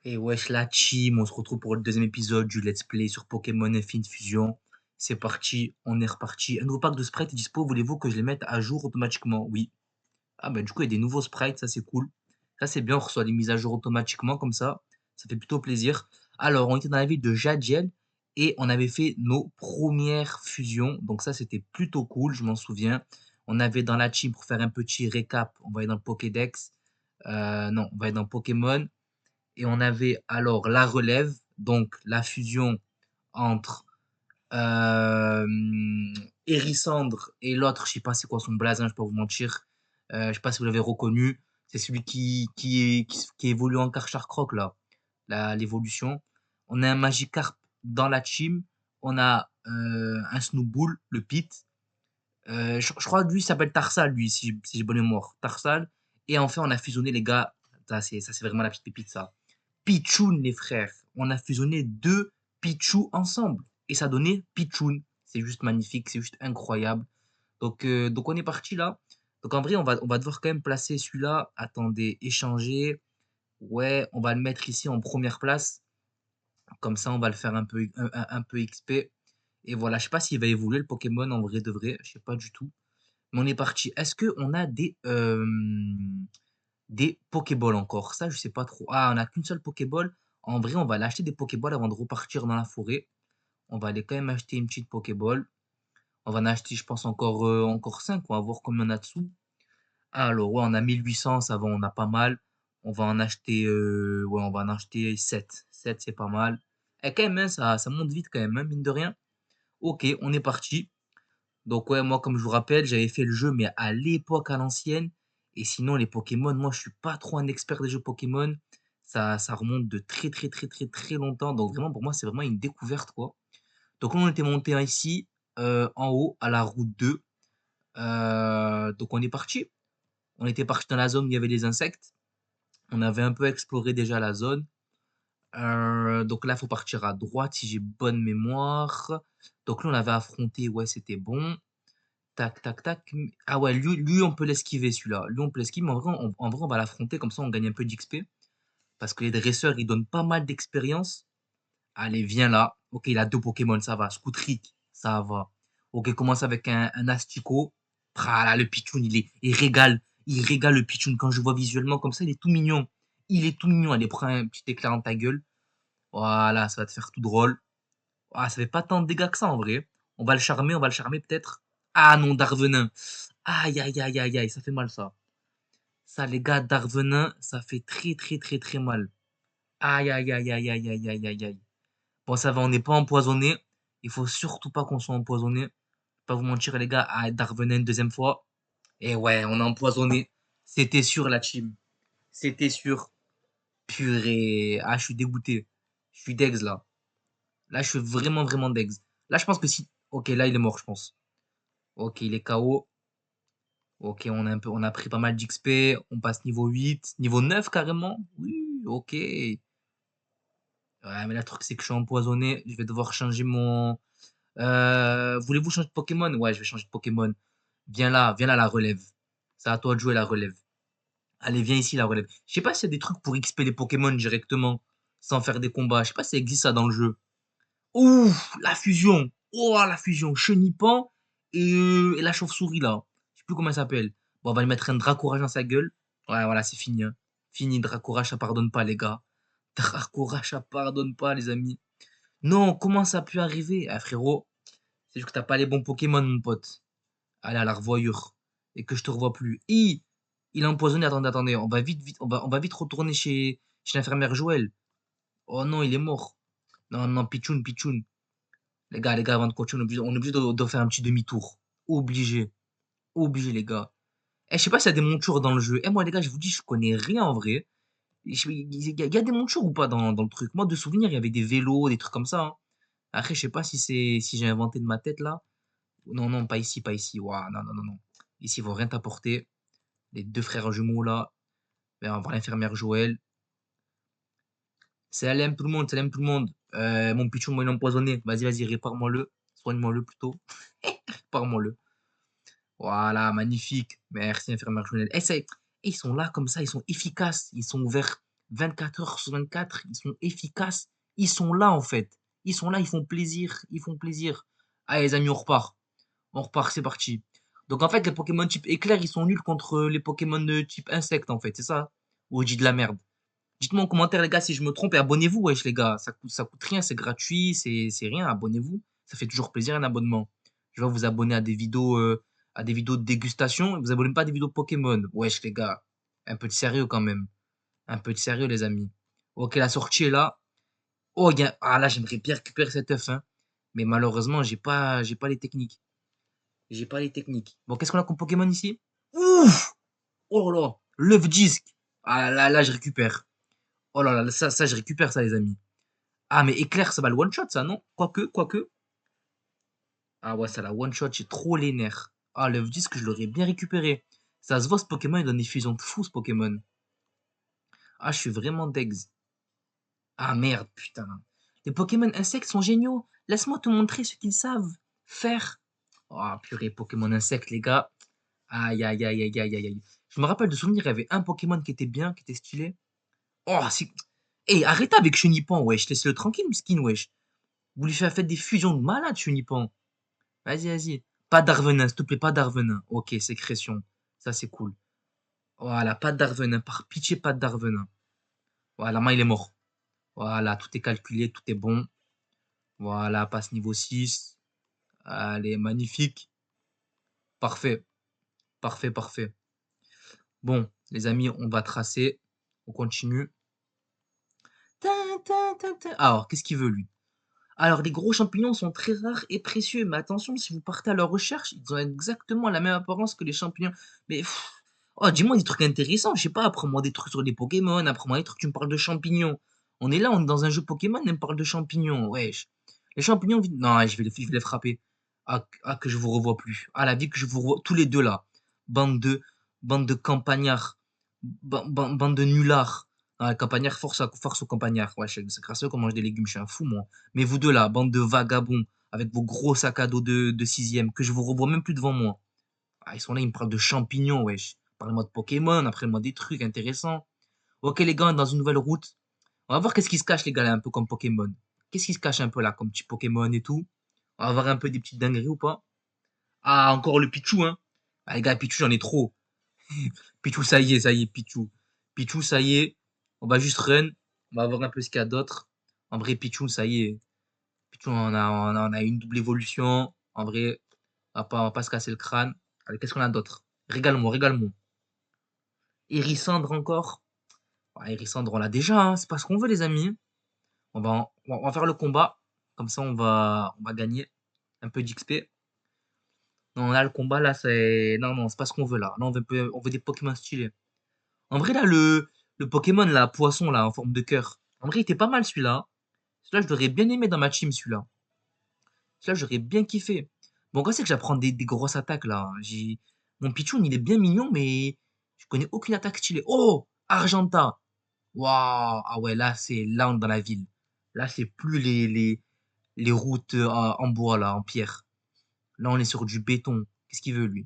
Et wesh la team, on se retrouve pour le deuxième épisode du let's play sur Pokémon Infinite Fusion. C'est parti, on est reparti. Un nouveau pack de sprites est dispo, voulez-vous que je les mette à jour automatiquement? Oui. Ah bah du coup il y a des nouveaux sprites, ça c'est cool. Ça c'est bien, on reçoit les mises à jour automatiquement comme ça fait plutôt plaisir. Alors on était dans la ville de Jadiel et on avait fait nos premières fusions, donc ça c'était plutôt cool, je m'en souviens. On avait dans la team, pour faire un petit récap, on va aller dans le Pokédex. Non, on va aller dans Pokémon. Et on avait alors la relève, donc la fusion entre Hérissandre et l'autre, je sais pas c'est quoi son blaze, hein, je vais pas vous mentir. Je sais pas si vous l'avez reconnu. C'est celui qui évolue en Karcharkrok, là, l'évolution. On a un Magikarp dans la team. On a un Snowbull, le Pit. Je crois que lui il s'appelle Tarsal, lui, si j'ai bonne mémoire. Tarsal. Et enfin, on a fusionné, les gars. Ça, c'est vraiment la petite pépite, ça. Pichoun, les frères. On a fusionné deux Pichou ensemble. Et ça donnait Pichoun. C'est juste magnifique, c'est juste incroyable. Donc on est parti là. Donc en vrai, on va devoir quand même placer celui-là. Attendez, échanger. Ouais, on va le mettre ici en première place. Comme ça, on va le faire un peu XP. Et voilà, je sais pas s'il va évoluer le Pokémon en vrai de vrai. Je sais pas du tout. Mais on est parti. Est-ce qu'on a des Pokéballs encore? Ça, je sais pas trop. Ah, on a qu'une seule Pokéball. En vrai, on va aller acheter des Pokéballs avant de repartir dans la forêt. On va aller quand même acheter une petite Pokéball. On va en acheter, je pense, encore 5. On va voir combien on a de sous. Alors, ouais, on a 1800, ça va, on a pas mal. On va en acheter, ouais, on va en acheter 7. 7, c'est pas mal. Et quand même, hein, ça monte vite quand même, hein, mine de rien. Ok, on est parti. Donc ouais, moi, comme je vous rappelle, j'avais fait le jeu, mais à l'époque, à l'ancienne. Et sinon, les Pokémon, moi, je suis pas trop un expert des jeux Pokémon. Ça remonte de très, très, très, très, très longtemps. Donc vraiment, pour moi, c'est vraiment une découverte, quoi. Donc là, on était monté ici, en haut, à la route 2. Donc on est parti. On était parti dans la zone où il y avait les insectes. On avait un peu exploré déjà la zone. Donc là, il faut partir à droite, si j'ai bonne mémoire. Donc là, on avait affronté, ouais, c'était bon. Tac, tac, tac. Ah ouais, lui on peut l'esquiver celui-là. Lui, on peut l'esquiver, mais en vrai, on va l'affronter, comme ça, on gagne un peu d'XP. Parce que les dresseurs, ils donnent pas mal d'expérience. Allez, viens là. Ok, il a deux Pokémon, ça va. Scoutrik, ça va. Ok, commence avec un Asticot. Ah là, le Pichoun, il régale le Pichoun. Quand je vois visuellement comme ça, il est tout mignon. Il est tout mignon. Allez, prends un petit éclair dans ta gueule. Voilà, ça va te faire tout drôle. Ah, ça fait pas tant de dégâts que ça en vrai. On va le charmer peut-être. Ah non, Darvenin. Aïe, aïe, aïe, aïe, aïe, ça fait mal ça. Ça, les gars, Darvenin, ça fait très, très, très, très mal. Aïe, aïe, aïe, aïe, aïe, aïe, aïe, aïe, aïe. Bon, ça va, on n'est pas empoisonné. Il faut surtout pas qu'on soit empoisonné. Pas vous mentir, les gars. Ah, Darvenin une deuxième fois. Et ouais, on a empoisonné. C'était sûr, la team. C'était sûr. Purée. Ah, je suis dégoûté. Je suis dex là. Là, je suis vraiment, vraiment dex. Là, je pense que si. Ok, là, il est mort, je pense. Ok, il est KO. Ok, on a pris pas mal d'XP. On passe niveau 8, niveau 9 carrément. Oui, ok. Ouais, mais là, le truc, c'est que je suis empoisonné. Je vais devoir changer mon. Voulez-vous changer de Pokémon? Ouais, je vais changer de Pokémon. Viens là, la relève. C'est à toi de jouer la relève. Allez, viens ici, la relève. Je sais pas s'il y a des trucs pour XP les Pokémon directement, sans faire des combats. Je sais pas si ça existe ça dans le jeu. Ouf, la fusion. Oh, la fusion. Chenipan et la chauve-souris, là. Je sais plus comment elle s'appelle. Bon, on va lui mettre un Dracourage dans sa gueule. Ouais, voilà, c'est fini, hein. Fini, Dracourage, ça pardonne pas, les gars. Dracourage, ça pardonne pas, les amis. Non, comment ça a pu arriver? Ah, frérot, c'est juste que t'as pas les bons Pokémon, mon pote. Allez, à la revoyure. Et que je te revois plus. Il a empoisonné. Attendez, attendez. On va vite, vite, on va vite retourner chez l'infirmière Joël. Oh non, il est mort. Non, non, Pichoun, Pichoun. Les gars, avant de continuer, on est obligé de faire un petit demi-tour. Obligé. Obligé, les gars. Eh, je sais pas s'il y a des montures dans le jeu. Eh, moi, les gars, je vous dis, je connais rien en vrai. Il y a des montures ou pas dans le truc? Moi, de souvenir, il y avait des vélos, des trucs comme ça, hein. Après, je sais pas si j'ai inventé de ma tête là. Non, non, pas ici, pas ici. Ouah, non, non, non, non. Ici, ils vont rien t'apporter. Les deux frères jumeaux là. Ben, on va voir l'infirmière Joël. Salam tout le monde, salam tout le monde. Mon pichou, moi, il est empoisonné. Vas-y, vas-y, répare-moi-le. Soigne-moi-le plutôt. Répare-moi-le. Voilà, magnifique. Merci, infirmière Joël. Ils sont là comme ça, ils sont efficaces. Ils sont ouverts 24 heures sur 24, ils sont efficaces. Ils sont là, en fait. Ils sont là, ils font plaisir, ils font plaisir. Allez les amis, on repart. On repart, c'est parti. Donc en fait, les Pokémon type éclair, ils sont nuls contre les Pokémon de type insecte, en fait, c'est ça? Ou je dis de la merde? Dites-moi en commentaire, les gars, si je me trompe, et abonnez-vous, wesh, les gars. Ça coûte rien, c'est gratuit, c'est rien, abonnez-vous. Ça fait toujours plaisir un abonnement. Je vais vous abonner à des vidéos de dégustation, et vous abonnez pas à des vidéos Pokémon. Wesh, les gars. Un peu de sérieux quand même. Un peu de sérieux, les amis. Ok, la sortie est là. Oh, ah là, j'aimerais bien récupérer cet œuf, hein. Mais malheureusement, j'ai pas les techniques. J'ai pas les techniques. Bon, qu'est-ce qu'on a comme Pokémon ici? Ouf! Oh là là, l'œuf disque. Ah là, je récupère. Oh là là, ça, je récupère ça, les amis. Ah, mais éclair, ça va le one shot, ça, non? Quoique. Ah ouais, ça la one shot, j'ai trop les nerfs. Ah, l'œuf disque, je l'aurais bien récupéré. Ça se voit, ce Pokémon, il donne des fusions de fou, ce Pokémon. Ah, je suis vraiment degs. Ah merde, putain. Les Pokémon insectes sont géniaux. Laisse-moi te montrer ce qu'ils savent faire. Oh purée, Pokémon insectes, les gars. Aïe, aïe, aïe, aïe, aïe, aïe, aïe. Je me rappelle de souvenirs, il y avait un Pokémon qui était bien, qui était stylé. Oh, c'est... Eh, arrête avec Chenipan, wesh. Laisse-le tranquille, skin, wesh. Vous lui faites des fusions de malade, Chenipan. Vas-y, vas-y. Pas d'Arvenin, s'il te plaît, pas d'Arvenin. Ok, sécrétion. Ça, c'est cool. Voilà, pas d'Arvenin. Par pitié, pas d'Arvenin. Voilà, moi, il est mort. Voilà, tout est calculé, tout est bon. Voilà, passe niveau 6. Allez, magnifique. Parfait, parfait, parfait. Bon, les amis, on va tracer. On continue. Tin, tin, tin, tin. Alors, qu'est-ce qu'il veut, lui? Alors, les gros champignons sont très rares et précieux, mais attention, si vous partez à leur recherche, ils ont exactement la même apparence que les champignons. Mais, oh, dis-moi des trucs intéressants, je sais pas, apprends-moi des trucs sur les Pokémon, apprends-moi des trucs, tu me parles de champignons. On est là, on est dans un jeu Pokémon, et on me parle de champignons, wesh. Les champignons, non, je vais les frapper. Ah, que je vous revois plus. Ah, la vie que je vous revois, tous les deux là. Bande de, bande de campagnards. Bande de nullards. Ah, campagnard, force aux campagnards. Ouais, c'est grâce à eux qu'on mange des légumes, je suis un fou, moi. Mais vous deux là, bande de vagabonds, avec vos gros sacs à dos de sixième, que je vous revois même plus devant moi. Ah, ils sont là, ils me parlent de champignons, wesh. Parlez-moi de Pokémon, apprenez-moi des trucs intéressants. Ok, les gars, on est dans une nouvelle route. On va voir qu'est-ce qui se cache, les gars, là, un peu comme Pokémon. Qu'est-ce qui se cache un peu là, comme petit Pokémon et tout. On va voir un peu des petites dingueries ou pas. Ah, encore le Pichou, hein. Ah, les gars, Pichou, j'en ai trop. Pichou, ça y est, Pichou. Pichou, ça y est. On va juste run. On va voir un peu ce qu'il y a d'autre. En vrai, Pichou, ça y est. Pichou, on a une double évolution. En vrai, on va pas se casser le crâne. Allez, qu'est-ce qu'on a d'autre? Régale-moi, régale-moi. Hérissandre encore. Ah, Hérissandre, on l'a déjà, hein. C'est pas ce qu'on veut, les amis. On va faire le combat. Comme ça, on va gagner un peu d'XP. Non, là, le combat, là, c'est... Non, non, c'est pas ce qu'on veut, là. Là, on veut des Pokémon stylés. En vrai, là, le Pokémon, là, poisson, là, en forme de cœur. En vrai, il était pas mal, celui-là. Celui-là, je l'aurais bien aimé dans ma team, celui-là. Celui-là, j'aurais bien kiffé. Bon, quand c'est que j'apprends des grosses attaques, là? Mon Pichoun, il est bien mignon, mais je connais aucune attaque stylée. Oh! Argenta! Waouh! Ah ouais, là, c'est là, on est dans la ville. Là, c'est plus les routes en bois, là, en pierre. Là, on est sur du béton. Qu'est-ce qu'il veut, lui?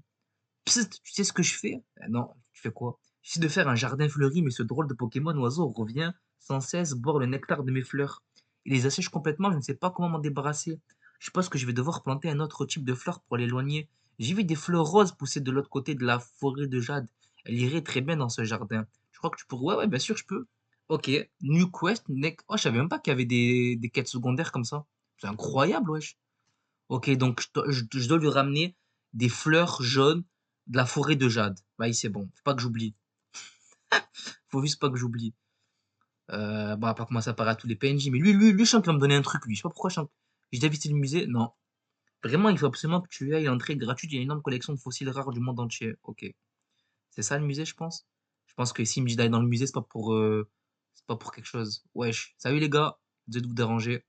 Psst, tu sais ce que je fais? Non, tu fais quoi? J'essaie de faire un jardin fleuri, mais ce drôle de Pokémon oiseau revient sans cesse boire le nectar de mes fleurs. Il les assèche complètement, je ne sais pas comment m'en débarrasser. Je pense que je vais devoir planter un autre type de fleurs pour l'éloigner. J'ai vu des fleurs roses pousser de l'autre côté de la forêt de jade. Elle irait très bien dans ce jardin. Je crois que tu pourrais. Ouais, ouais, bien sûr, je peux. Ok, New Quest, Oh, je savais même pas qu'il y avait des quêtes secondaires comme ça. C'est incroyable, wesh. Ok, donc je dois lui ramener des fleurs jaunes de la forêt de jade. Bah, c'est bon, faut pas que j'oublie. Faut juste pas que j'oublie. Bon, on va pas commencer à parler à tous les PNJ, mais je sens qu'il va me donner un truc, lui. Je sais pas pourquoi je sens. J'ai déjà visité le musée? Non. Vraiment, il faut absolument que tu ailles. L'entrée gratuite, il y a une énorme collection de fossiles rares du monde entier. Ok. C'est ça le musée, je pense? Je pense que s'il me dit d'aller dans le musée, c'est pas pour quelque chose. Wesh. Salut les gars. Désolé de vous déranger.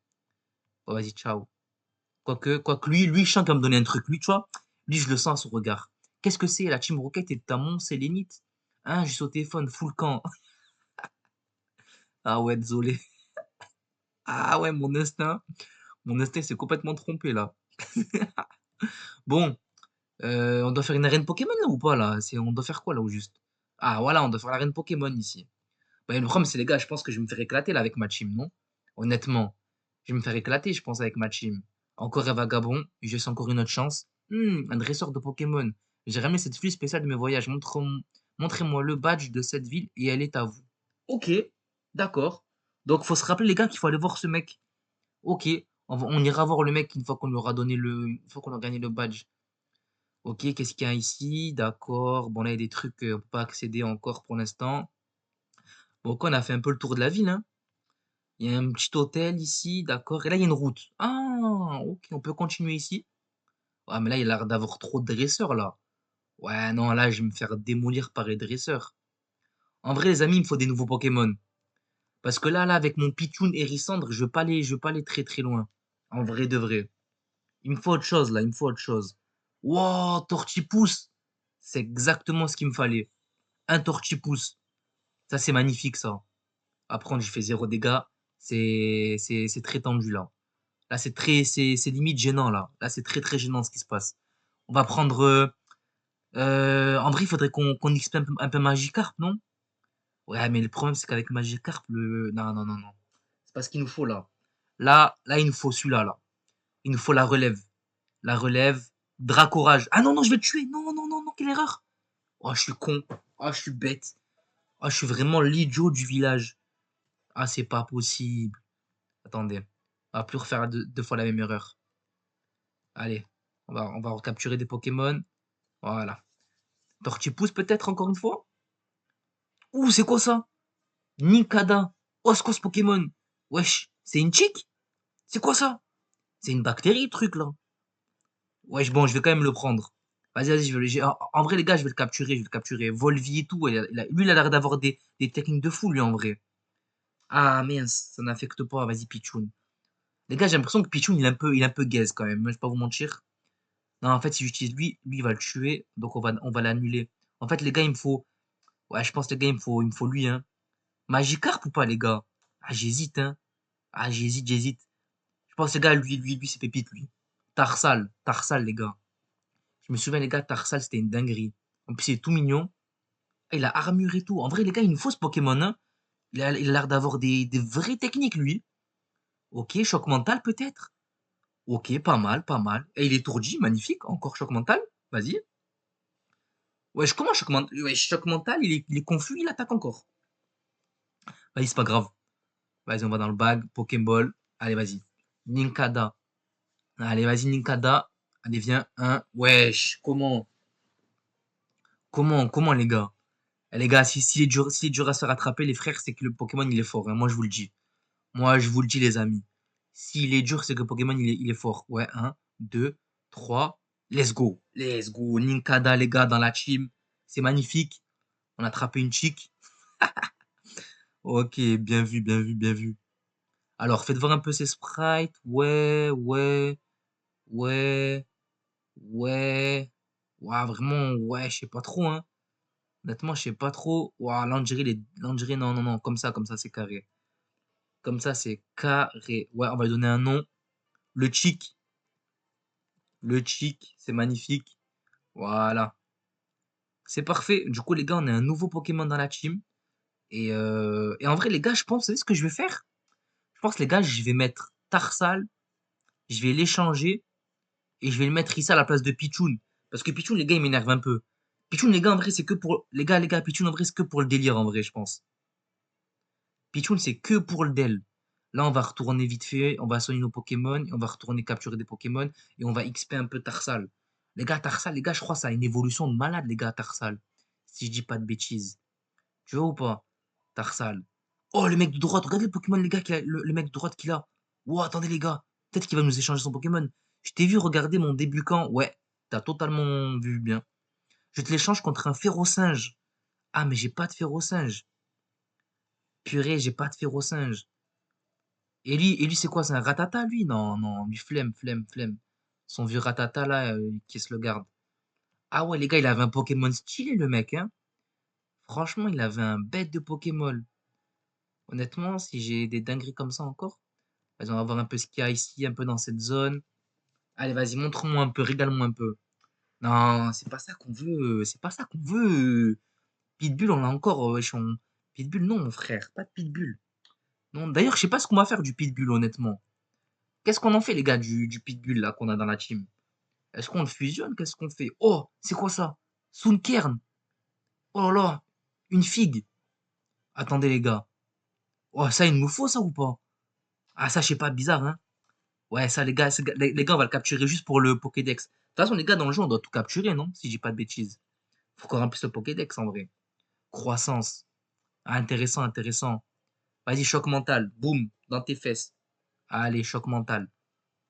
Bon, vas-y, ciao. Quoique lui, je sens qu'il va me donner un truc. Lui, tu vois, lui, je le sens à son regard. Qu'est-ce que c'est? La Team Rocket est un mont sélénite? Hein, juste au téléphone, full camp. Ah ouais, désolé. Ah ouais, mon instinct s'est complètement trompé là. Bon, on doit faire une arène Pokémon là ou pas là? On doit faire quoi là au juste? Ah voilà, on doit faire l'arène Pokémon ici. Bah, le problème, c'est les gars, je pense que je vais me faire éclater là avec ma team, non? Honnêtement, je vais me faire éclater, je pense, avec ma team. Encore un vagabond, je laisse encore une autre chance. Un dresseur de Pokémon. J'ai ramené cette fille spéciale de mes voyages. Montrez-moi le badge de cette ville et elle est à vous. Ok, d'accord. Donc, faut se rappeler, les gars, qu'il faut aller voir ce mec. Ok, on ira voir le mec une fois qu'on lui aura donné une fois qu'on a gagné le badge. Ok, qu'est-ce qu'il y a ici? D'accord. Bon, là, il y a des trucs, on peut pas accéder encore pour l'instant. Bon, ok, on a fait un peu le tour de la ville, hein. Il y a un petit hôtel ici, d'accord. Et là, il y a une route. Ah, ok, on peut continuer ici. Ah, mais là, il a l'air d'avoir trop de dresseurs, là. Ouais, non, là, je vais me faire démolir par les dresseurs. En vrai, les amis, il me faut des nouveaux Pokémon. Parce que là, avec mon Pichoun Hérissandre, je veux pas aller très très loin. En vrai de vrai. Il me faut autre chose, là, il me faut autre chose. Wow, Tortipousse! C'est exactement ce qu'il me fallait. Un Tortipousse. Ça, c'est magnifique, ça. Après, j'ai fait zéro dégâts. C'est très tendu, là. Là, c'est limite gênant, là. Là, c'est très, très gênant ce qui se passe. On va prendre. En vrai, il faudrait qu'on XP un peu Magikarp, non? Ouais, mais le problème, c'est qu'avec Magikarp, non, non, non, non. C'est pas ce qu'il nous faut, là. Là, il nous faut celui-là, là. Il nous faut la relève. La relève. Dracorage. Ah non, non, je vais le tuer. Non, non, non, non, quelle erreur. Oh, je suis con. Oh, je suis bête. Oh, je suis vraiment l'idiot du village. Ah, c'est pas possible. Attendez. On va plus refaire deux fois la même erreur. Allez. On va recapturer des Pokémon. Voilà. Tortipousse peut-être encore une fois? Ouh, c'est quoi ça? Ninkada. Oh, c'est quoi ce Pokémon? Wesh, c'est une chick? C'est quoi ça? C'est une bactérie le truc là. Wesh, bon, je vais quand même le prendre. Vas-y, vas-y, en vrai, les gars, je vais le capturer, je vais le capturer. Volvi et tout. Lui, il a l'air d'avoir des techniques de fou, lui, en vrai. Ah, mince, ça n'affecte pas. Vas-y, Pichoun. Les gars, j'ai l'impression que Pichoun, il est un peu gaze quand même. Je vais pas vous mentir. Non, en fait, si j'utilise lui, il va le tuer. Donc, on va l'annuler. En fait, les gars, il me faut. Ouais, je pense, les gars, il me faut lui, hein. Magikarp ou pas, les gars? Ah, j'hésite, hein. Ah, j'hésite. Je pense, les gars, lui, c'est pépite, lui. Tarsal, les gars. Je me souviens, les gars, Tarsal, c'était une dinguerie. En plus, il est tout mignon. Ah, il a armure et tout. En vrai, les gars, il nous faut ce Pokémon, hein. Il a l'air d'avoir des vraies techniques, lui. Ok, choc mental, peut-être. Ok, pas mal, pas mal. Et il est étourdi, magnifique. Encore choc mental. Vas-y. Wesh, comment choc mental? Wesh, choc mental, il est confus, il attaque encore. Vas-y, c'est pas grave. Vas-y, on va dans le bag. Pokéball. Allez, vas-y. Ninkada. Allez, vas-y, Ninkada. Allez, viens. Wesh, comment, les gars? Les gars, s'il est dur à se rattraper, les frères, c'est que le Pokémon, il est fort, hein. Moi, je vous le dis. Moi, je vous le dis, les amis. S'il est dur, c'est que le Pokémon, il est fort. Ouais, 2, 3. Let's go. Let's go. Ninkada, les gars, dans la team. C'est magnifique. On a attrapé une chick. Ok, bien vu, bien vu, bien vu. Alors, faites voir un peu ces sprites. Ouais, ouais, ouais, ouais. Ouah, vraiment, ouais, je sais pas trop, hein. Honnêtement, je sais pas trop. Ouah, l'Angry, non, non, non, comme ça, c'est carré. Comme ça, c'est carré. Ouais, on va lui donner un nom. Le chic. Le chic, c'est magnifique. Voilà. C'est parfait. Du coup, les gars, on a un nouveau Pokémon dans la team. Et en vrai, les gars, je pense, vous savez ce que je vais faire? Je pense, les gars, je vais mettre Tarsal, je vais l'échanger et je vais le mettre ici à la place de Pichoun. Parce que Pichoun, les gars, il m'énerve un peu. Pichoun, les gars, en vrai, c'est que pour. Les gars, Pichoun, en vrai, c'est que pour le délire, en vrai, je pense. Pichoun, c'est que pour le del. Là, on va retourner vite fait, on va soigner nos Pokémon, on va retourner capturer des Pokémon et on va XP un peu Tarsal. Les gars, Tarsal, les gars, je crois que ça a une évolution de malade, les gars, Tarsal. Si je dis pas de bêtises. Tu vois ou pas? Tarsal. Oh, le mec de droite, regardez le Pokémon, les gars, le mec de droite qu'il a. Oh, attendez, les gars. Peut-être qu'il va nous échanger son Pokémon. Je t'ai vu regarder mon début camp. Ouais, t'as totalement vu bien. Je te l'échange contre un Férocinge. Ah, mais j'ai pas de Férocinge. Purée, j'ai pas de Férocinge. Et lui, c'est quoi? C'est un Ratata, lui? Non, non, lui, flemme, flemme, flemme. Son vieux Ratata, là, qui se le garde. Ah ouais, les gars, il avait un Pokémon stylé, le mec, hein. Franchement, il avait un bête de Pokémon. Honnêtement, si j'ai des dingueries comme ça encore, vas-y, on va voir un peu ce qu'il y a ici, un peu dans cette zone. Allez, vas-y, montre-moi un peu, régale-moi un peu. Non, c'est pas ça qu'on veut, c'est pas ça qu'on veut. Pitbull, on l'a encore, wesh, Pitbull, non, mon frère, pas de pitbull. Non, d'ailleurs, je sais pas ce qu'on va faire du pitbull, honnêtement. Qu'est-ce qu'on en fait, les gars, du pitbull, là, qu'on a dans la team? Est-ce qu'on le fusionne? Qu'est-ce qu'on fait? Oh, c'est quoi ça? Kern. Oh là là, une figue. Attendez, les gars. Oh, ça, il nous faut, ça, ou pas? Ah, ça, je sais pas, bizarre, hein? Ouais, ça, les gars, les gars, on va le capturer juste pour le Pokédex. De toute façon, les gars, dans le jeu, on doit tout capturer, non? Si j'ai pas de bêtises. Faut qu'on remplisse le Pokédex, en vrai. Croissance. Ah, intéressant, intéressant. Vas-y, choc mental. Boum, dans tes fesses. Allez, choc mental.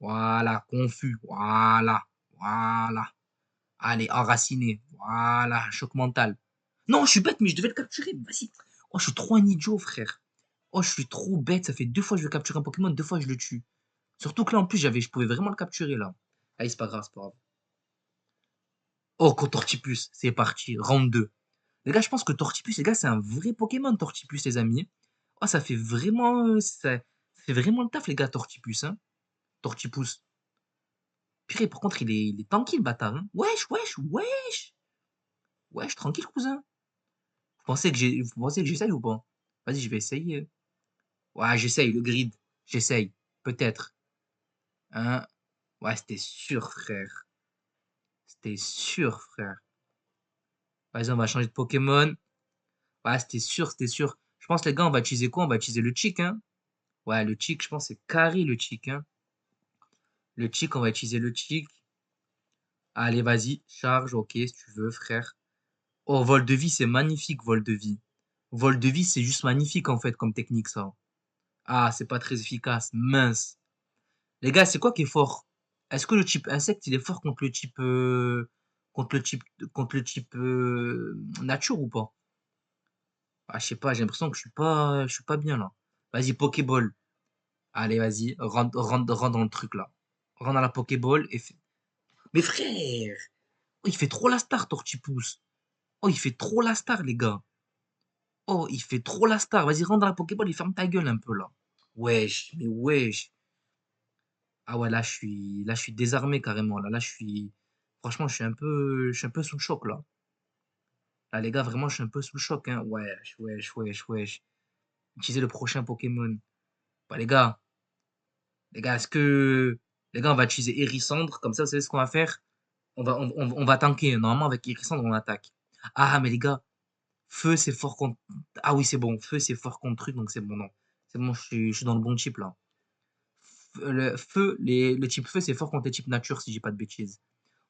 Voilà, confus. Voilà. Voilà. Allez, enraciné. Voilà, choc mental. Non, je suis bête, mais je devais le capturer. Vas-y. Oh, je suis trop un idiot, frère. Oh, je suis trop bête. Ça fait 2 fois que je veux capturer un Pokémon, 2 fois je le tue. Surtout que là, en plus, je pouvais vraiment le capturer, là. Allez, c'est pas grave, c'est pas grave. Oh, Tortipus, c'est parti. Round 2. Les gars, je pense que Tortipus, les gars, c'est un vrai Pokémon, Tortipus, les amis. Oh, ça fait vraiment, ça fait vraiment le taf, les gars, Tortipus, hein. Tortipus. Purée, par contre, il est tranquille, le bâtard, hein. Wesh, wesh, wesh. Wesh, tranquille, cousin. Vous pensez que j'essaye ou pas? Vas-y, je vais essayer. Ouais, j'essaye, le grid. J'essaye. Peut-être. Hein? Ouais, c'était sûr, frère. C'était sûr, frère. Vas-y, on va changer de Pokémon. Ouais, c'était sûr, c'était sûr. Je pense, les gars, on va utiliser quoi? On va utiliser le Chick, hein? Ouais, le Chick, je pense, c'est carré, le Chick, hein? Le Chick, on va utiliser le Chick. Allez, vas-y, charge, ok, si tu veux, frère. Oh, vol de vie, c'est magnifique, vol de vie. Vol de vie, c'est juste magnifique, en fait, comme technique, ça. Ah, c'est pas très efficace, mince. Les gars, c'est quoi qui est fort? Est-ce que le type insecte, il est fort contre le type, contre le type, contre le type nature ou pas? Ah, je sais pas, j'ai l'impression que je suis pas bien là. Vas-y, Pokéball. Allez, vas-y, rentre dans le truc là. Rentre dans la Pokéball et fais... Mais frère! Oh, il fait trop la star, Tortipousse. Oh, il fait trop la star, les gars. Oh, il fait trop la star. Vas-y, rentre dans la Pokéball et ferme ta gueule un peu là. Wesh, mais wesh. Ah ouais, là, je suis désarmé carrément. Là, franchement, je suis un peu sous le choc là. Là, les gars, vraiment, je suis un peu sous le choc, hein. Wesh, wesh, wesh, wesh. Utiliser le prochain Pokémon. Bah, les gars, les gars, on va utiliser Hérissandre. Comme ça, vous savez ce qu'on va faire? On va tanker. Normalement, avec Hérissandre, on attaque. Ah, mais les gars, feu, c'est fort contre. Ah oui, c'est bon. Feu, c'est fort contre truc, donc c'est bon, non. C'est bon, je suis dans le bon type là. Le feu, le type feu, c'est fort contre les types nature, si j'ai pas de bêtises.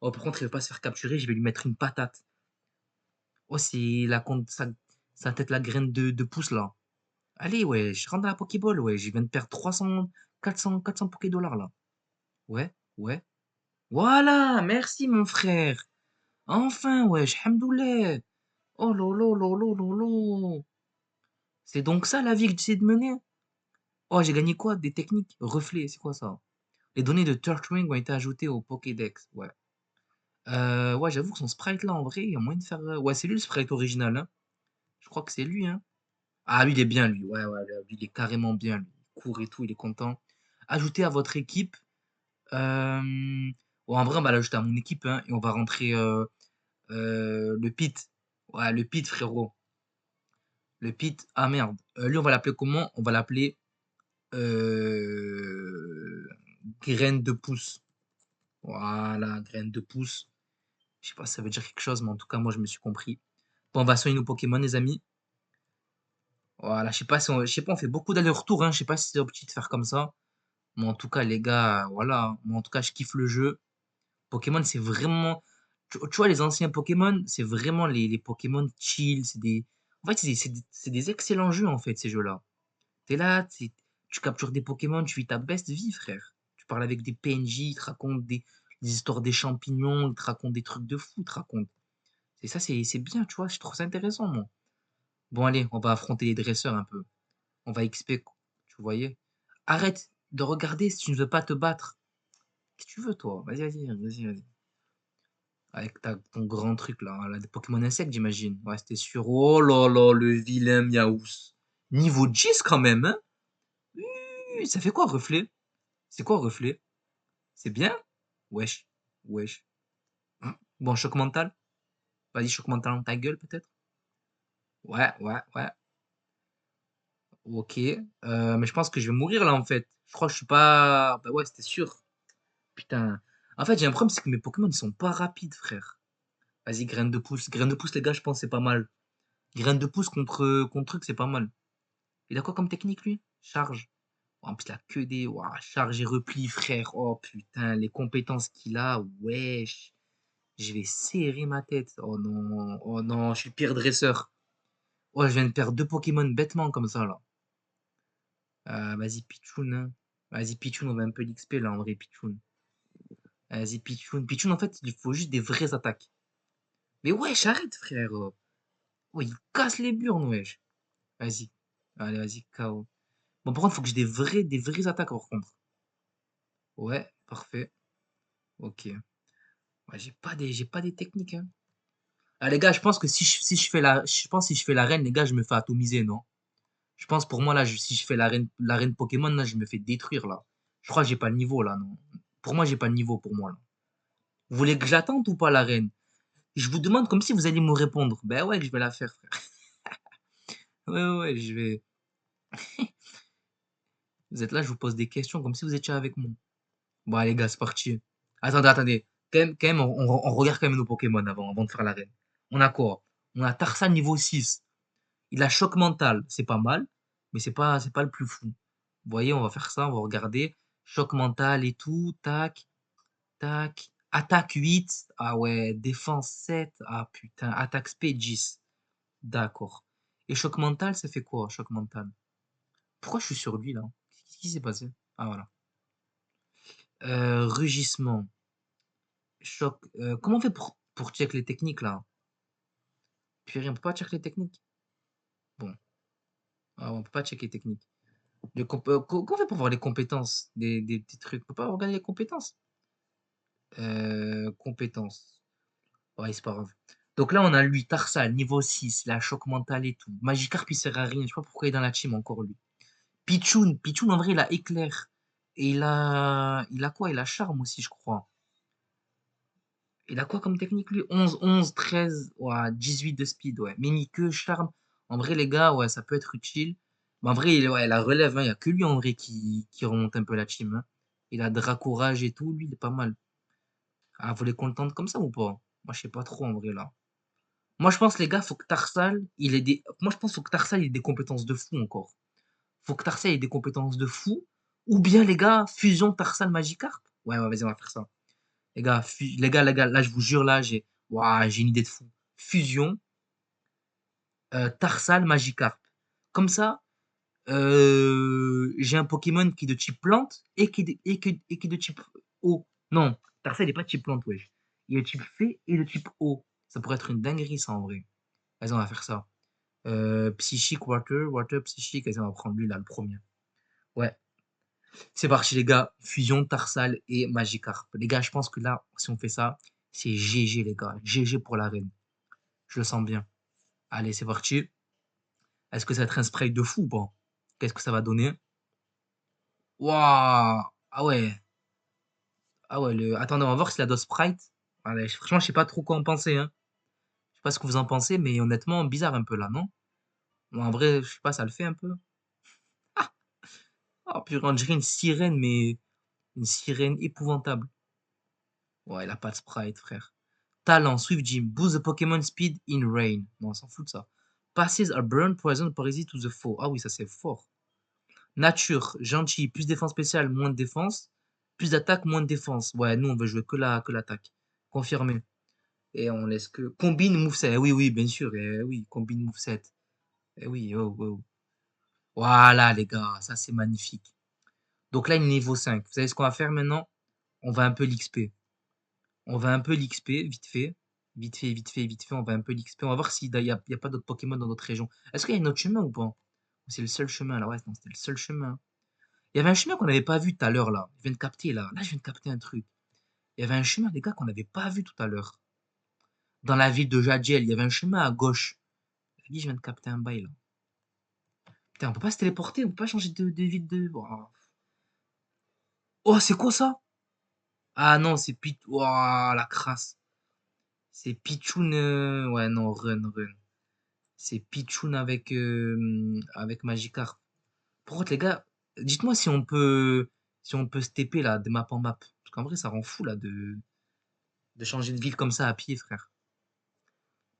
Oh, par contre, il veut pas se faire capturer, je vais lui mettre une patate. Oh, c'est sa tête la graine de pouce là. Allez, ouais, je rentre dans la Pokéball, ouais. Je viens de perdre 300, 400 Pokédollars là. Ouais, ouais. Voilà, merci mon frère. Enfin, wesh, hamdoulilah. Oh lolo, lolo, lolo. C'est donc ça la vie que j'essaie de mener? Oh, j'ai gagné quoi? Des techniques? Reflets, c'est quoi ça? Les données de Turtwing ont été ajoutées au Pokédex. Ouais. Ouais, j'avoue que son sprite là, en vrai, il y a moyen de faire. Ouais, c'est lui le sprite original, hein. Je crois que c'est lui, hein. Ah, lui, il est bien, lui. Ouais, ouais, lui, il est carrément bien, lui. Il court et tout, il est content. Ajoutez à votre équipe. Ouais, en vrai, on va l'ajouter à mon équipe, hein, et on va rentrer le Pit. Ouais, le Pit, frérot. Le Pit. Ah merde. Lui, on va l'appeler comment? On va l'appeler euh, Graine de pouce. Voilà, graine de pouce. Je sais pas si ça veut dire quelque chose, mais en tout cas, moi, je me suis compris. Bon, on va soigner nos Pokémon, les amis. Voilà, je sais pas, on fait beaucoup d'allers-retours, hein. Je sais pas si c'est opti de faire comme ça. Mais en tout cas, les gars, voilà. Moi, en tout cas, je kiffe le jeu. Pokémon, c'est vraiment. Tu vois, les anciens Pokémon, c'est vraiment les Pokémon chill. En fait, c'est des excellents jeux, en fait, ces jeux-là. T'es là, tu captures des Pokémon, tu vis ta best vie, frère. Tu parles avec des PNJ, ils te racontent des histoires des champignons, ils te racontent des trucs de fou, ils te racontent. Et ça, c'est bien, tu vois, je trouve ça intéressant, moi. Bon, allez, on va affronter les dresseurs un peu. On va XP, tu voyais. Arrête de regarder si tu ne veux pas te battre. Qu'est-ce que tu veux, toi? Vas-y, vas-y, vas-y, vas-y. Avec ton grand truc, là, des Pokémon insectes, j'imagine. Ouais, c'était sûr. Oh là là, le vilain Miaous. Niveau 10 quand même, hein? Ça fait quoi, reflet? C'est quoi, reflet? C'est bien? Wesh, wesh. Bon, choc mental? Vas-y, choc mental dans ta gueule, peut-être? Ouais, ouais, ouais. OK, mais je pense que je vais mourir là, en fait. Je crois que je suis pas bah, ouais, c'était sûr. Putain. En fait, j'ai un problème, c'est que mes Pokémon, ils sont pas rapides, frère. Vas-y, graine de pouce. Graine de pouce, les gars, je pense c'est pas mal. Graine de pouce contre truc, c'est pas mal. Il a quoi comme technique, lui? Charge. Oh, en plus, il a que des ouah, charge et repli, frère. Oh putain, les compétences qu'il a, wesh. Je vais serrer ma tête. Oh non, je suis le pire dresseur. Oh, je viens de perdre 2 Pokémon bêtement comme ça, là. Vas-y, Pichoun, hein. Vas-y, Pichoun, on va un peu l'XP, là, en vrai, Pichoun. Vas-y, Pichoun. Pichoun, en fait, il faut juste des vraies attaques. Mais wesh, arrête, frère. Oh, il casse les burnes, wesh. Vas-y. Allez, vas-y, KO. Bon, par contre, faut que j'ai des vraies attaques, par contre. Ouais, parfait. Ok. Ouais, j'ai pas des techniques, hein. Ah, les gars, je pense que si je fais je pense que si je fais l'arène, les gars, je me fais atomiser, non? Je pense pour moi, là, si je fais l'arène Pokémon, là, je me fais détruire, là. Je crois que j'ai pas le niveau, là, non? Pour moi, j'ai pas le niveau, pour moi, là. Vous voulez que j'attende ou pas l'arène? Je vous demande comme si vous alliez me répondre. Ben ouais, que je vais la faire, frère. Ouais, ouais, ouais, je vais. Vous êtes là, je vous pose des questions comme si vous étiez avec moi. Bon, allez, gars, c'est parti. Attendez, attendez. Quand même, on regarde quand même nos Pokémon avant de faire l'arène. On a quoi? On a Tarsan niveau 6. Il a choc mental. C'est pas mal, mais c'est pas le plus fou. Vous voyez, on va faire ça, on va regarder. Choc mental et tout. Tac, tac. Attaque 8. Ah ouais, défense 7. Ah putain, attaque speed 10. D'accord. Et choc mental, ça fait quoi, choc mental? Pourquoi je suis sur lui là? Qu'est-ce qui s'est passé? Ah voilà. Rugissement. Choc. Comment on fait pour check les techniques là? Purée, on peut pas check les techniques. Bon, ah, on peut pas check les techniques. Comment on fait pour voir les compétences des petits trucs? On peut pas regarder les compétences? Compétences. Ouais, c'est pas grave. Donc là, on a lui, Tarsal, niveau 6, la choc mental et tout. Magikarp, il sert à rien. Je sais pas pourquoi il est dans la team encore lui. Pichoun, Pichoun, en vrai, il a éclair. Et il a quoi? Il a charme aussi, je crois. Il a quoi comme technique, lui? 11, 11, 13, ouais, 18 de speed, ouais. Mimiqueux, charme. En vrai, les gars, ouais, ça peut être utile. Mais en vrai, ouais, la relève, hein, il y a que lui, en vrai, qui remonte un peu la team, hein. Il a Dracourage et tout, lui, il est pas mal. Ah, vous voulez qu'on le tente comme ça ou pas? Moi, je sais pas trop, en vrai, là. Moi, je pense, les gars, faut que Tarsal, il ait des... Moi, je pense faut que Tarsal ait des compétences de fou, encore. Faut que Tarsal ait des compétences de fou. Ou bien, les gars, fusion Tarsal Magikarp. Ouais, ouais, vas-y, on va faire ça. Les gars, là, je vous jure, là, ouah, j'ai une idée de fou. Fusion, Tarsal, Magikarp. Comme ça, j'ai un Pokémon qui est de type plante et qui est de type eau. Non, Tarsal n'est pas de type plante, wesh. Il est de type fée et de type eau. Ça pourrait être une dinguerie, ça, en vrai. Vas-y, on va faire ça. Psychique, water, psychique. Vas-y, on va prendre lui, là, le premier. Ouais, c'est parti, les gars. Fusion, Tarsal et Magikarp. Les gars, je pense que là, si on fait ça, c'est GG, les gars. GG pour l'arène. Je le sens bien. Allez, c'est parti. Est-ce que ça va être un spray de fou ou pas? Qu'est-ce que ça va donner? Waouh! Ah ouais. Ah ouais, attendez, on va voir si la dose Sprite. Allez, franchement, je sais pas trop quoi en penser, hein. Je sais pas ce que vous en pensez, mais honnêtement, bizarre un peu là, non? Bon, en vrai, je sais pas, ça le fait un peu. Ah, purée, on dirait une sirène, mais une sirène épouvantable. Ouais, elle a pas de Sprite, frère. Talent, Swift Gym, boost the Pokémon speed in rain. Non, on s'en fout de ça. Passes are burn, poison, parasite to the foe. Ah oui, ça c'est fort. Nature, gentil, plus défense spéciale, moins de défense. Plus d'attaque, moins de défense. Ouais, nous on veut jouer que l'attaque. Confirmé. Et on laisse que. Combine moveset. Eh oui, oui, bien sûr. Eh oui, combine moveset. Eh oui, oh, oh. Voilà, les gars, ça c'est magnifique. Donc là, il est niveau 5. Vous savez ce qu'on va faire maintenant? On va un peu l'XP. On va un peu l'XP, vite fait. Vite fait, vite fait, vite fait, on va un peu l'XP. On va voir s'il y a pas d'autres Pokémon dans notre région. Est-ce qu'il y a un autre chemin ou pas? C'est le seul chemin là. Ouais, non, c'était le seul chemin. Il y avait un chemin qu'on n'avait pas vu tout à l'heure là. Je viens de capter là. Là, je viens de capter un truc. Il y avait un chemin, les gars, qu'on n'avait pas vu tout à l'heure. Dans la ville de Jadiel, il y avait un chemin à gauche. Je dis, je viens de capter un bail là. Putain, on peut pas se téléporter, on peut pas changer de ville de. Oh, c'est quoi ça? Ah non, c'est Pit. Ouah, la crasse. C'est Pichoun. Ouais, non, run, run. C'est Pichoun avec Magikarp. Par contre, les gars, dites-moi si on peut se TP là, de map en map. Parce qu'en vrai, ça rend fou là de changer de ville comme ça à pied, frère.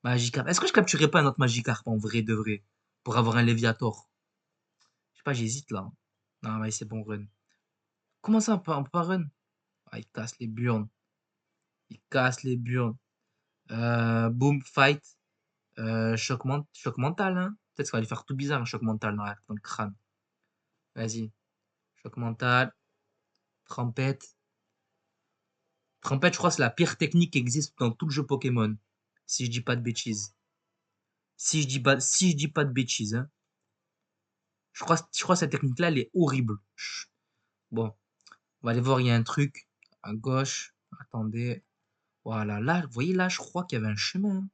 Magikarp. Est-ce que je capturerais pas un autre Magikarp en vrai de vrai? Pour avoir un Léviator? Je sais pas, j'hésite là. Non, mais c'est bon, run. Comment ça, on peut pas run? Ah, il casse les burnes. Il casse les burnes. Boom, fight. Choc mental, hein. Peut-être que ça va lui faire tout bizarre, un choc mental dans le crâne. Vas-y. Choc mental. Trempette. Trempette, je crois que c'est la pire technique qui existe dans tout le jeu Pokémon. Si je dis pas de bêtises. Si je dis pas de bêtises, hein. Je crois que cette technique-là, elle est horrible. Bon, on va aller voir, il y a un truc à gauche. Attendez. Voilà, là, vous voyez, là, je crois qu'il y avait un chemin, hein.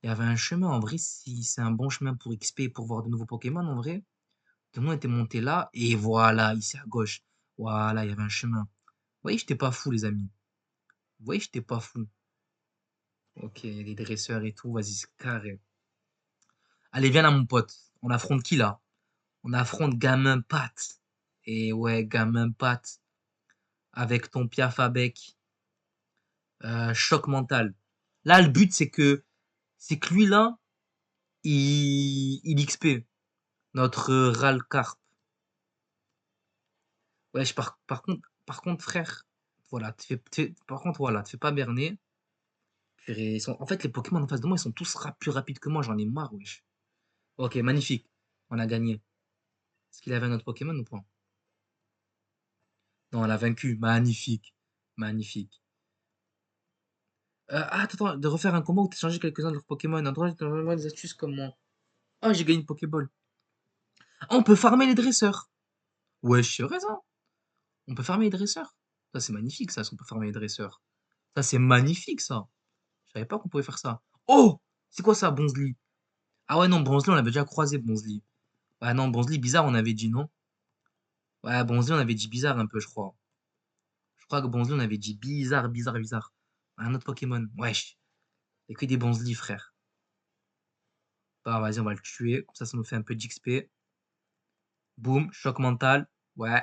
Il y avait un chemin, en vrai, si c'est un bon chemin pour XP et pour voir de nouveaux Pokémon, en vrai. Nous, on était monté là, et voilà, ici à gauche. Voilà, il y avait un chemin. Vous voyez, j'étais pas fou, les amis. Vous voyez, j'étais pas fou. Ok, il y a des dresseurs et tout, vas-y, c'est carré. Allez, viens là, mon pote. On affronte qui, là? On affronte Gamin Pat. Et ouais, Gamin Pat. Avec ton Piaf à bec. Choc mental. Là, le but, c'est que lui, là, il XP. Notre Ralcarp. Ouais, par contre, frère, voilà, par contre, voilà, te fais pas berner. Purée, en fait, les Pokémon en face de moi, ils sont tous plus rapides que moi, j'en ai marre, wesh. Ok, magnifique. On a gagné. Est-ce qu'il avait un autre Pokémon ou pas? Non, on l'a vaincu. Magnifique. Magnifique. Attends, de refaire un combat où tu changé quelques-uns de leurs Pokémon. En droit, des astuces comme moi. Ah, j'ai gagné une Pokéball. Ah, on peut farmer les dresseurs. Wesh, c'est vrai ça? On peut farmer les dresseurs. Ça, c'est magnifique, ça, si on peut farmer les dresseurs. Ça, c'est magnifique, ça. Je savais pas qu'on pouvait faire ça. Oh! C'est quoi ça, Bonzli? Ah ouais, non, Bonzli, on l'avait déjà croisé, Bonzli. Ouais, non, Bonzli, bizarre, on avait dit non. Ouais, Bonzli, on avait dit bizarre un peu, je crois. Je crois que Bonzli, on avait dit bizarre, bizarre, bizarre. Un autre Pokémon. Wesh. Il y a que des Bonzli, frère. Bah, vas-y, on va le tuer. Comme ça nous fait un peu d'XP. Boum, choc mental. Ouais,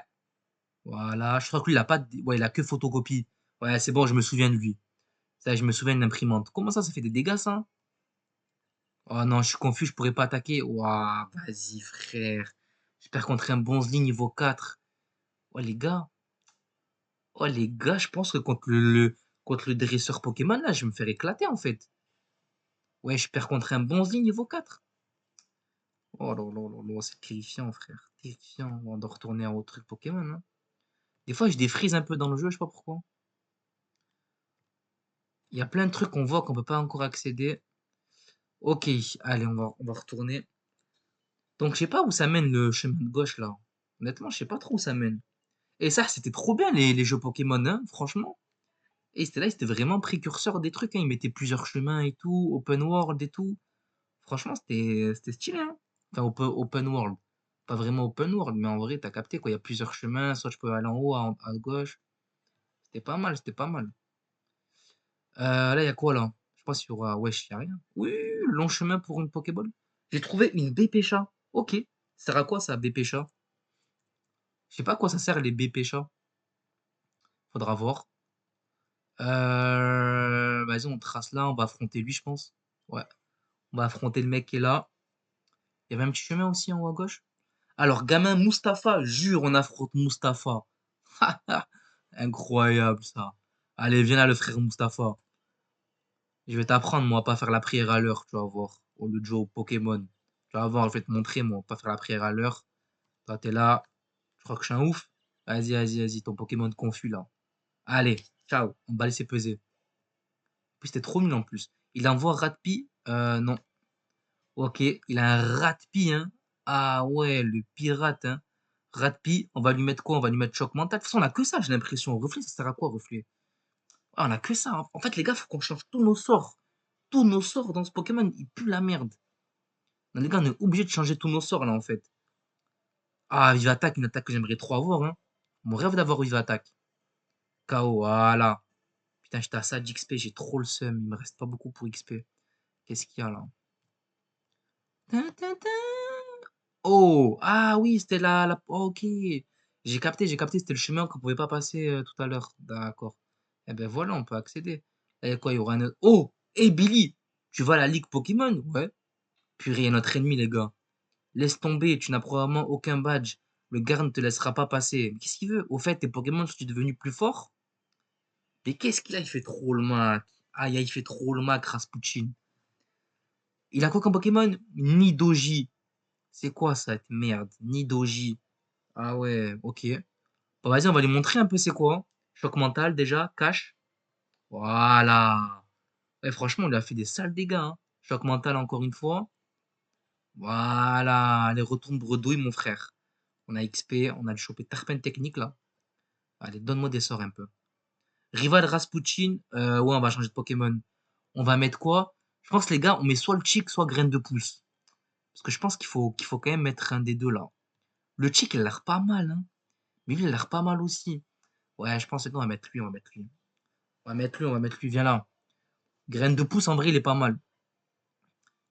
voilà. Je crois que lui, il a pas ouais, il a que photocopie. Ouais, c'est bon, je me souviens de lui. Ça, je me souviens de l'imprimante. Comment ça fait des dégâts, ça? Oh non, je suis confus, je pourrais pas attaquer. Ouah, vas-y, frère. J'espère contre un Bonzli niveau 4. Oh, les gars. Oh, les gars, je pense que contre le dresseur Pokémon, là, je vais me faire éclater, en fait. Ouais, je perds contre un Bonzli niveau 4. Oh là là là là, c'est terrifiant, frère. Terrifiant. On doit retourner à autre truc Pokémon, hein. Des fois, je défrise un peu dans le jeu, je sais pas pourquoi. Il y a plein de trucs qu'on voit qu'on peut pas encore accéder. Ok, allez, on va retourner. Donc, je sais pas où ça mène le chemin de gauche, là. Honnêtement, je sais pas trop où ça mène. Et ça, c'était trop bien, les jeux Pokémon, hein, franchement. Et c'était là, c'était vraiment précurseur des trucs, hein. Ils mettaient plusieurs chemins et tout, open world et tout. Franchement, c'était stylé, hein. Enfin, open world. Pas vraiment open world, mais en vrai, t'as capté, quoi. Il y a plusieurs chemins, soit je peux aller en haut, à gauche. C'était pas mal, c'était pas mal. Là, il y a quoi, là? Je sais pas s'il y aura... Wesh, il y a rien. Oui, long chemin pour une Pokéball. J'ai trouvé une BP-chat. Ok. Ça sert à quoi, ça, BP-chat? Je sais pas à quoi ça sert, les BP-chats. Faudra voir. Vas-y, on trace là, on va affronter lui, je pense. Ouais. On va affronter le mec qui est là. Il y avait un petit chemin aussi en haut à gauche. Alors, gamin Mustapha, jure, on affronte Mustapha. Incroyable ça. Allez, viens là, le frère Mustapha. Je vais t'apprendre, moi, à pas faire la prière à l'heure, tu vas voir. Au lieu de jouer au Pokémon. Tu vas voir, je vais te montrer, moi, pas faire la prière à l'heure. Toi, t'es là. Je crois que je suis un ouf. Vas-y, vas-y, vas-y, ton Pokémon confus, là. Allez, ciao. On va laisser peser. En plus, c'était trop nul en plus. Il envoie Ratpi. Non. Ok, il a un Ratpi, hein. Ah ouais, le pirate, hein. Ratpi, on va lui mettre quoi? On va lui mettre choc mental. De toute façon, on a que ça, j'ai l'impression. Reflet, ça sert à quoi, reflet? Ah, on a que ça, hein. En fait, les gars, faut qu'on change tous nos sorts. Tous nos sorts dans ce Pokémon, ils puent la merde. Non, les gars, on est obligé de changer tous nos sorts, là, en fait. Ah, Vive Attaque, une attaque que j'aimerais trop avoir, hein. Mon rêve d'avoir Vive Attaque. KO, voilà. Putain, j'étais à ça d'XP, j'ai trop le seum. Il me reste pas beaucoup pour XP. Qu'est-ce qu'il y a, là? Tin, tin, tin. Oh! Ah oui, c'était la oh, OK. J'ai capté, c'était le chemin qu'on pouvait pas passer, tout à l'heure. D'accord. Et ben voilà, on peut accéder. Et quoi, il y aura un autre oh! Hey Billy! Tu vas à la ligue Pokémon? Ouais. Purée, il y a notre ennemi, les gars. Laisse tomber, tu n'as probablement aucun badge. Le gars ne te laissera pas passer. Mais qu'est-ce qu'il veut? Au fait, tes Pokémon sont-ils devenus plus forts? Mais qu'est-ce qu'il a? Il fait trop le Mac. Aïe, aïe, il fait trop le Mac, Rasputin. Il a quoi comme Pokémon? Nidoji. C'est quoi cette merde? Nidoji. Ah ouais, ok. Bah, vas-y, on va lui montrer un peu c'est quoi. Choc mental déjà, cache. Voilà. Ouais, franchement, on lui a fait des sales dégâts, hein. Choc mental encore une fois. Voilà. Allez, retourne bredouille, mon frère. On a XP, on a le chopé Tarpin technique là. Allez, donne-moi des sorts un peu. Rival Rasputin, ouais, on va changer de Pokémon. On va mettre quoi? Je pense, les gars, on met soit le Chic, soit Graine de Pouce. Parce que je pense qu'il faut quand même mettre un des deux là. Le Chic, il a l'air pas mal, hein. Mais lui, il a l'air pas mal aussi. Ouais, je pense que on va mettre lui, on va mettre lui. On va mettre lui, on va mettre lui, viens là. Graine de Pouce, en vrai, il est pas mal.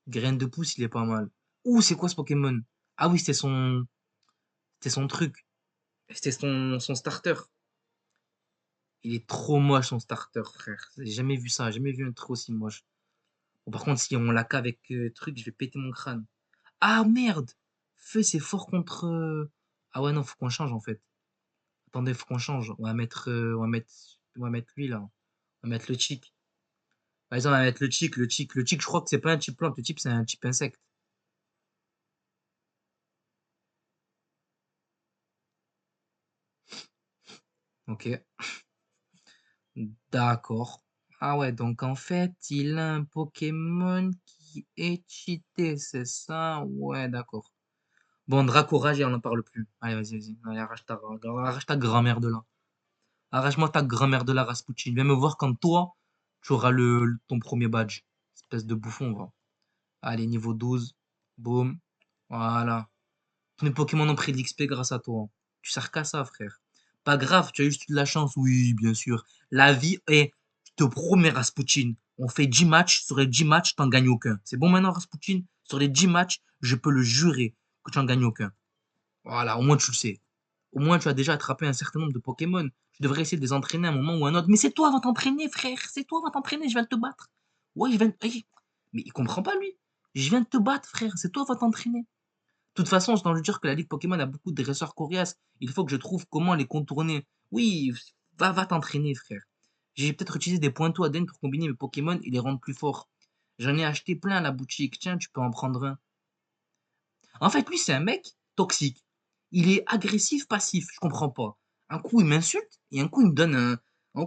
Graine de Pouce, il est pas mal. Ouh, c'est quoi ce Pokémon? Ah oui, c'était son truc. C'était son starter. Il est trop moche, son starter, frère. J'ai jamais vu ça, j'ai jamais vu un truc aussi moche. Bon, par contre, si on l'a qu'avec truc, je vais péter mon crâne. Ah merde! Feu, c'est fort contre. Ah ouais, non, faut qu'on change en fait. Attendez, faut qu'on change. On va mettre lui là. On va mettre le chic. Par exemple, on va mettre le chic. Le chic, je crois que c'est pas un type plante. Le type, c'est un type insecte. Ok. D'accord. Ah ouais, donc en fait, il a un Pokémon qui est cheaté, c'est ça? Ouais, d'accord. Bon, Dracourage, et on n'en parle plus. Allez, vas-y, vas-y. Allez, arrache ta grand-mère de là. Arrache-moi ta grand-mère de la Rasputin. Viens me voir quand toi, tu auras ton premier badge. Espèce de bouffon, va. Allez, niveau 12. Boum. Voilà. Tous mes Pokémon ont pris de l'XP grâce à toi. Tu sers qu'à ça, frère. Pas grave, tu as juste eu de la chance. Oui, bien sûr. La vie est, je te promets, Rasputin. On fait 10 matchs. Sur les 10 matchs, t'en gagnes aucun. C'est bon maintenant, Rasputin? Sur les 10 matchs, je peux le jurer que tu n'en gagnes aucun. Voilà, au moins tu le sais. Au moins tu as déjà attrapé un certain nombre de Pokémon. Tu devrais essayer de les entraîner à un moment ou à un autre. Mais c'est toi, va t'entraîner, frère. C'est toi, va t'entraîner. Je viens de te battre. Ouais, je viens de... Mais il comprend pas, lui. Je viens de te battre, frère. C'est toi, va t'entraîner. De toute façon, je dois lui dire que la Ligue Pokémon a beaucoup de dresseurs coriaces. Il faut que je trouve comment les contourner. Oui, va t'entraîner, frère. J'ai peut-être utilisé des points ADN pour combiner mes Pokémon et les rendre plus forts. J'en ai acheté plein à la boutique. Tiens, tu peux en prendre un. En fait, lui, c'est un mec toxique. Il est agressif, passif. Je comprends pas. Un coup, il m'insulte et un coup, il me donne mais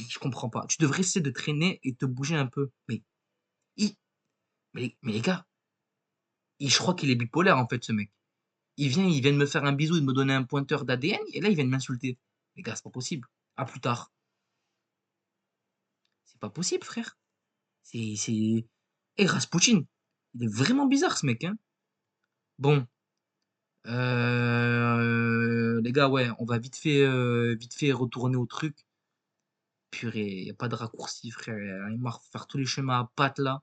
je comprends pas. Tu devrais essayer de traîner et te bouger un peu. Il... mais les gars, je crois qu'il est bipolaire, en fait, ce mec. Il vient de me faire un bisou, de me donner un pointeur d'ADN et là, il vient de m'insulter. Les gars, c'est pas possible. À plus tard. C'est pas possible, frère. C'est. Et Rasputin. Il est vraiment bizarre, ce mec, hein. Bon, les gars, ouais, on va vite fait retourner au truc. Purée, y a pas de raccourci, frère. Il m'a faire tous les chemins à pattes là.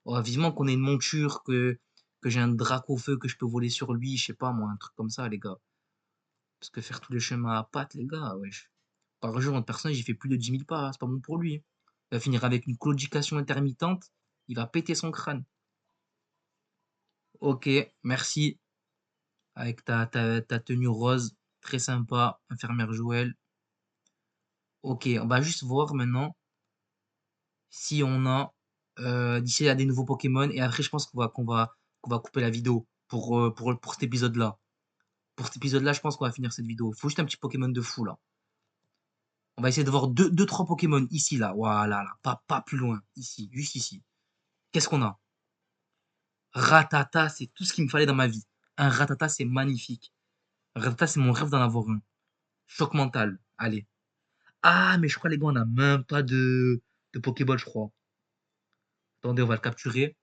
Oh, vivement qu'on ait une monture, que j'ai un drac au feu que je peux voler sur lui, je sais pas moi, un truc comme ça, les gars. Parce que faire tous les chemins à pattes, les gars, wesh. Par jour, une personne, j'ai fait plus de 10 000 pas, c'est pas bon pour lui. Il va finir avec une claudication intermittente, il va péter son crâne. Ok, merci. Avec ta tenue rose, très sympa, infirmière Joël. Ok, on va juste voir maintenant si on a d'ici là des nouveaux Pokémon et après je pense qu'on va couper la vidéo pour cet épisode-là. Pour cet épisode-là, je pense qu'on va finir cette vidéo. Il faut juste un petit Pokémon de fou là. On va essayer de voir deux, trois Pokémon ici là. Voilà, là. Pas plus loin. Ici, juste ici. Qu'est-ce qu'on a? Ratata, c'est tout ce qu'il me fallait dans ma vie. Un Ratata, c'est magnifique. Ratata, c'est mon rêve d'en avoir un. Choc mental. Allez. Ah, mais je crois les gars, on a même pas de Pokéball, je crois. Attendez, on va le capturer.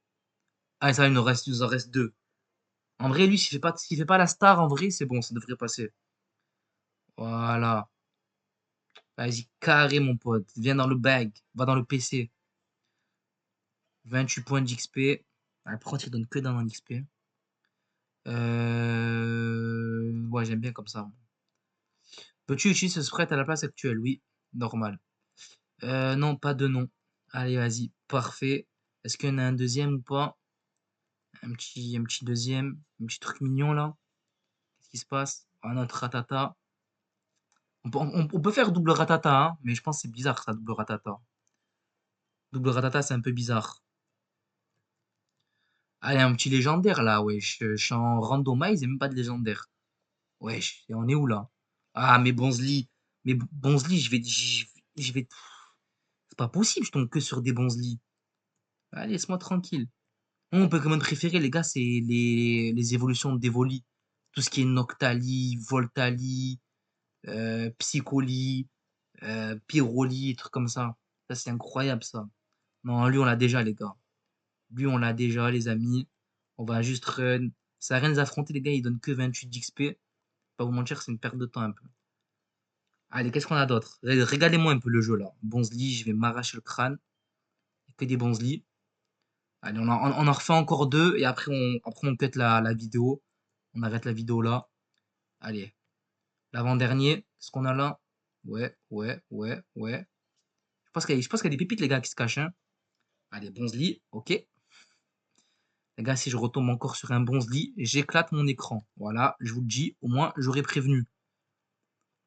Ah, ça, il nous en reste deux. En vrai, lui, s'il fait pas la star, en vrai, c'est bon, ça devrait passer. Voilà. Vas-y, carré, mon pote. Viens dans le bag. Va dans le PC. 28 points d'XP. Ah, par contre, il donne que dans l'XP. Ouais, j'aime bien comme ça. Peux-tu utiliser ce sprite à la place actuelle? Oui, normal. Non, pas de nom. Allez, vas-y, parfait. Est-ce qu'il y en a un deuxième ou pas? Un petit deuxième, un petit truc mignon là. Qu'est-ce qui se passe? Un autre ratata. On peut faire double ratata, hein, mais je pense que c'est bizarre ça, double ratata. Double ratata, c'est un peu bizarre. Allez, un petit légendaire là, wesh. Je suis en randomize et même pas de légendaire. Wesh, et on est où là? Ah, mais Bonzli. Mais Bonzli, je vais. C'est pas possible, je tombe que sur des Bonzli. Allez, laisse-moi tranquille. Moi, mon Pokémon préféré, les gars, c'est les évolutions d'Evoli. Tout ce qui est Noctali, Voltali, Psycholi, Pyroli, trucs comme ça. Ça, c'est incroyable, ça. Non, lui, on l'a déjà, les gars. Lui, on l'a déjà, les amis. On va juste run. Ça a rien de les affronter, les gars. Ils donnent que 28 d'XP. Pas vous mentir, c'est une perte de temps un peu. Allez, qu'est-ce qu'on a d'autre? Régalez-moi un peu le jeu, là. Bonzli, je vais m'arracher le crâne. Que des Bonzli. Allez, on en refait encore deux et après on cut la vidéo. On arrête la vidéo là. Allez, l'avant-dernier, qu'est-ce qu'on a là? Ouais, ouais, ouais, ouais. Je pense qu'il y a des pépites, les gars, qui se cachent, hein. Allez, Bonzli, ok. Les gars, si je retombe encore sur un Bonzli, j'éclate mon écran. Voilà, je vous le dis, au moins j'aurais prévenu.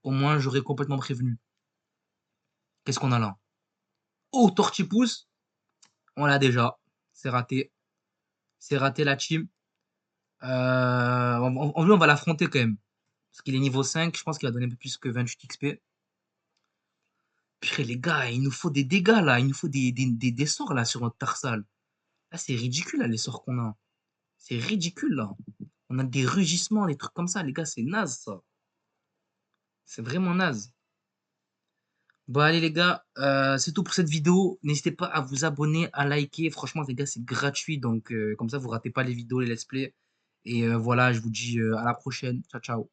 Au moins j'aurais complètement prévenu. Qu'est-ce qu'on a là? Oh, Tortipousse, on l'a déjà. C'est raté. C'est raté la team. En vrai, on va l'affronter quand même. Parce qu'il est niveau 5, je pense qu'il va donner un peu plus que 28 XP. Purée, les gars, il nous faut des dégâts là, il nous faut des sorts là sur notre Tarsal. Là, c'est ridicule là, les sorts qu'on a. C'est ridicule là. On a des rugissements, des trucs comme ça, les gars, c'est naze ça. C'est vraiment naze. Bon, allez les gars, c'est tout pour cette vidéo. N'hésitez pas à vous abonner, à liker. Franchement, les gars, c'est gratuit, donc comme ça, vous ratez pas les vidéos, les let's play. Et voilà, je vous dis à la prochaine. Ciao, ciao.